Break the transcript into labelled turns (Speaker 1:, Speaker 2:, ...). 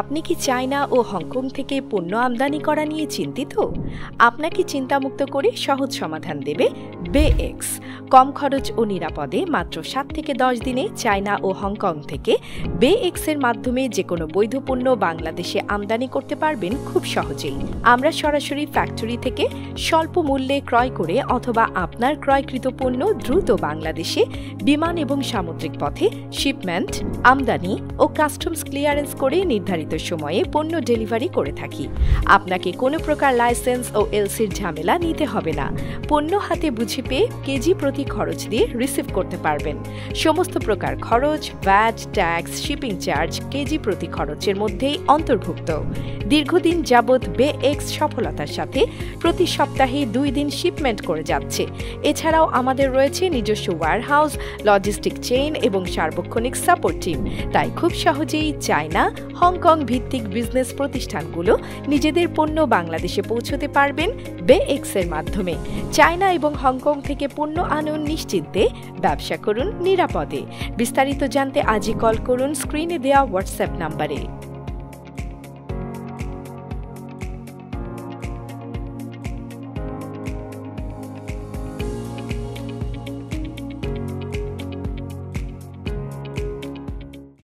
Speaker 1: আপনি কি চায়না ও হংকং থেকে পণ্য আমদানি করা নিয়ে চিন্তিত? আপনাকে চিন্তামুক্ত করে সহজ সমাধান দেবে বেএক্স। কম খরচ ও নিরাপদে মাত্র 7 থেকে 10 দিনে চায়না ও হংকং থেকে বেএক্স এর মাধ্যমে যে কোনো বৈধ পণ্য বাংলাদেশে আমদানি করতে পারবেন খুব সহজেই। আমরা সরাসরি ফ্যাক্টরি থেকে স্বল্প মূল্যে ক্রয় করে অথবা আপনার ক্রয়কৃত পণ্য দ্রুত বাংলাদেশে বিমান এবং সামুদ্রিক পথে শিপমেন্ট, আমদানি ও কাস্টমস ক্লিয়ারেন্স করে নির্ধারিত সময়ে পণ্য ডেলিভারি করে থাকি। আপনাকে কোনো প্রকার লাইসেন্স ও এলসির ঝামেলা নিতে হবে না। পণ্য হাতে বুঝে পেয়ে কেজি প্রতি খরচ দিয়ে রিসিভ করতে পারবেন। সমস্ত প্রকার খরচ, VAT, tax, shipping charge KG প্রতি খরচের মধ্যেই অন্তর্ভুক্ত। দীর্ঘদিন যাবৎ বেএক্স সফলতার সাথে প্রতি সপ্তাহে 2 দিন শিপমেন্ট করে যাচ্ছে। এছাড়াও আমাদের রয়েছে নিজস্ব ওয়্যারহাউস, লজিস্টিক চেইন এবং সার্বক্ষণিক সাপোর্ট টিম। তাই খুব সহজেই চায়না, হংকং ভিত্তিক বিজনেস প্রতিষ্ঠানগুলো নিজেদের পণ্য বাংলাদেশে পৌঁছতে পারবেন বেএক্স এর মাধ্যমে। চায়না এবং হংকং থেকে পণ্য আনুন নিশ্চিন্তে, ব্যবসা করুন নিরাপদে। বিস্তারিত জানতে আজই কল করুন স্ক্রিনে দেওয়া হোয়াটসঅ্যাপ নাম্বারে।